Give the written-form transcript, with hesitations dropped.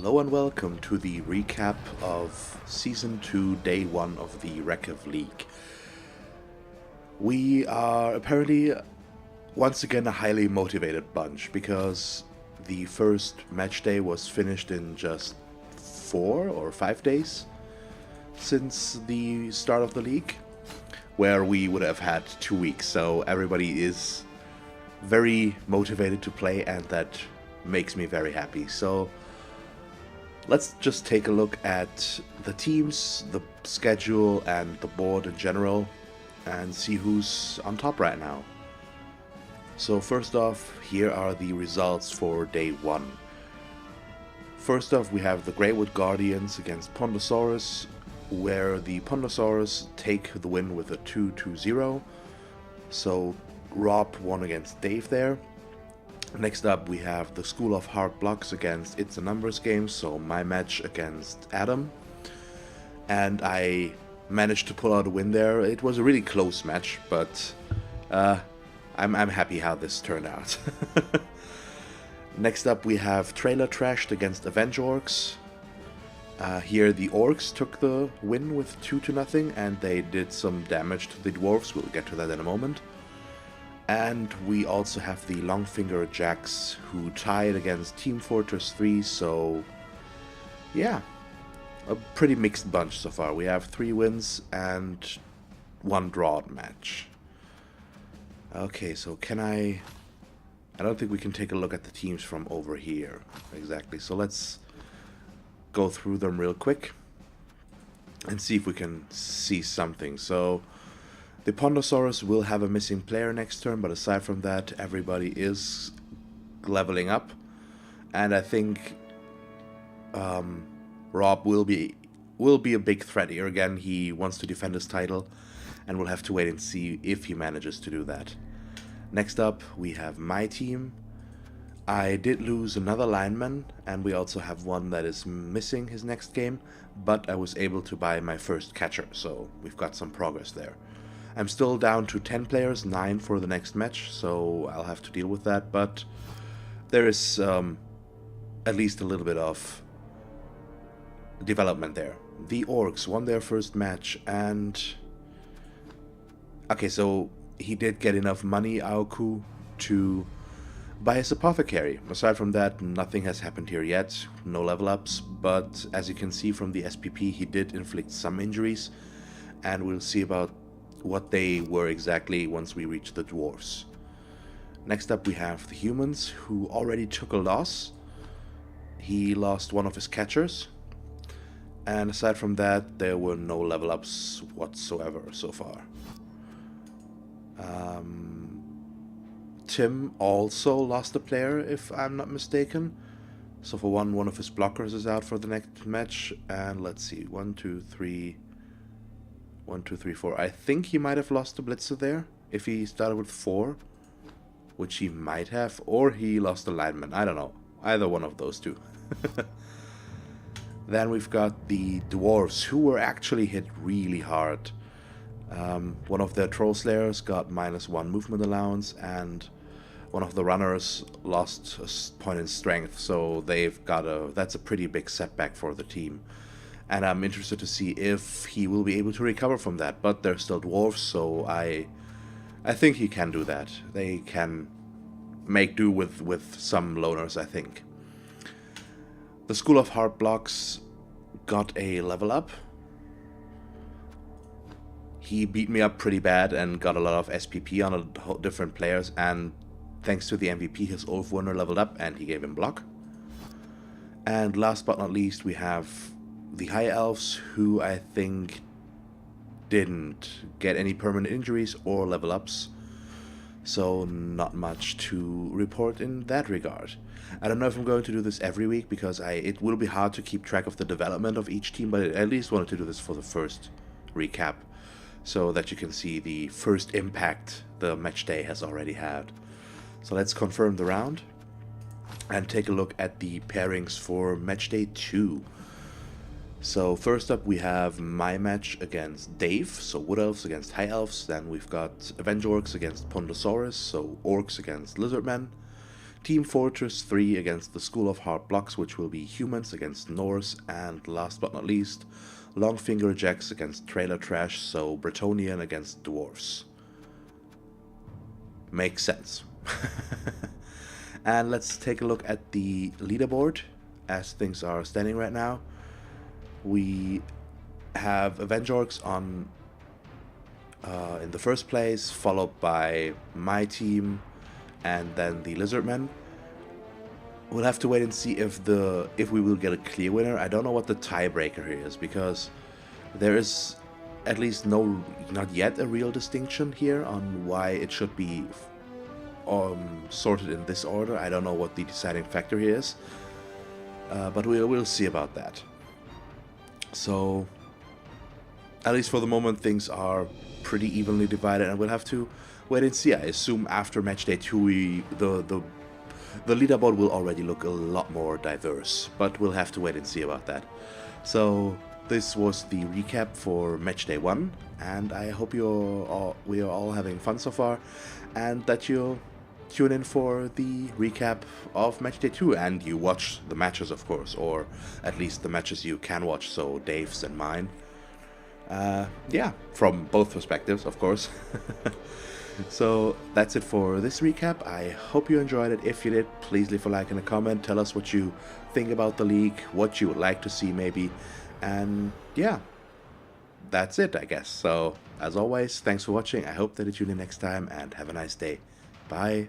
Hello and welcome to the recap of Season 2, Day 1 of the Rekef League. We are apparently once again a highly motivated bunch because the first match day was finished in just 4 or 5 days since the start of the league, where we would have had 2 weeks, so everybody is very motivated to play, and that makes me very happy. So let's just take a look at the teams, the schedule, and the board in general, and see who's on top right now. So first off, here are the results for Day 1. First off, we have the Greywood Guardians against Pondosaurus, where the Pondosaurus take the win with a 2-0. So Rob won against Dave there. Next up, we have the School of Hard Blocks against It's a Numbers game, so my match against Adam. And I managed to pull out a win there. It was a really close match, but I'm happy how this turned out. Next up, we have Trailer Trashed against Avenge Orcs. Here the Orcs took the win with 2-0, and they did some damage to the Dwarves. We'll get to that in a moment. And we also have the Longfinger Jacks, who tied against Team Fortress 3, so yeah, a pretty mixed bunch so far. We have 3 wins and 1 drawn match. Okay, so I don't think we can take a look at the teams from over here, exactly. So let's go through them real quick and see if we can see something. So the Pondosaurus will have a missing player next turn, but aside from that, everybody is leveling up. And I think Rob will be a big threat here. Again, he wants to defend his title, and we'll have to wait and see if he manages to do that. Next up, we have my team. I did lose another lineman, and we also have one that is missing his next game, but I was able to buy my first catcher, so we've got some progress there. I'm still down to 10 players, 9 for the next match, so I'll have to deal with that, but there is at least a little bit of development there. The Orcs won their first match, and okay, so he did get enough money, Aoku, to buy his apothecary. Aside from that, nothing has happened here yet, no level ups, but as you can see from the SPP, he did inflict some injuries, and we'll see about what they were exactly once we reach the dwarves. Next up, we have the humans, who already took a loss. He lost one of his catchers, and aside from that, there were no level ups whatsoever so far. Tim also lost a player, if I'm not mistaken. So for one of his blockers is out for the next match, and let's see, 1, 2, 3, 4. I think he might have lost the blitzer there if he started with 4, which he might have, or he lost the lineman. I don't know. Either one of those two. Then we've got the dwarves, who were actually hit really hard. One of their troll slayers got -1 movement allowance, and one of the runners lost a point in strength. So that's a pretty big setback for the team. And I'm interested to see if he will be able to recover from that. But they're still dwarves, so I think he can do that. They can make do with some loners, I think. The School of Hard Blocks got a level up. He beat me up pretty bad and got a lot of SPP on different players. And thanks to the MVP, his Ulf Warner leveled up and he gave him block. And last but not least, we have the High Elves, who I think didn't get any permanent injuries or level ups, so not much to report in that regard. I don't know if I'm going to do this every week, because it will be hard to keep track of the development of each team, but I at least wanted to do this for the first recap, so that you can see the first impact the match day has already had. So let's confirm the round and take a look at the pairings for match day 2. So first up, we have my match against Dave, so Wood Elves against High Elves. Then we've got Avenge Orcs against Pondosaurus, so Orcs against Lizardmen. Team Fortress 3 against the School of Hard Blocks, which will be humans against Norse, and last but not least, Longfinger Jacks against Trailer Trash, so Bretonnian against Dwarfs. Makes sense. And let's take a look at the leaderboard as things are standing right now. We have Avengorks on in the first place, followed by my team and then the Lizardmen. We'll have to wait and see if we will get a clear winner. I don't know what the tiebreaker here is, because there is at least not yet a real distinction here on why it should be sorted in this order. I don't know what the deciding factor here is, but we'll see about that. So, at least for the moment, things are pretty evenly divided, and we'll have to wait and see. I assume after match day 2, the leaderboard will already look a lot more diverse, but we'll have to wait and see about that. So, this was the recap for match day 1, and I hope we are all having fun so far, and that you'll tune in for the recap of match day 2, and you watch the matches, of course, or at least the matches you can watch, so Dave's and mine. Yeah, from both perspectives, of course. So that's it for this recap. I hope you enjoyed it. If you did, please leave a like and a comment. Tell us what you think about the league, what you would like to see maybe. And yeah, that's it, I guess. So as always, thanks for watching. I hope that you tune in next time, and have a nice day. Bye.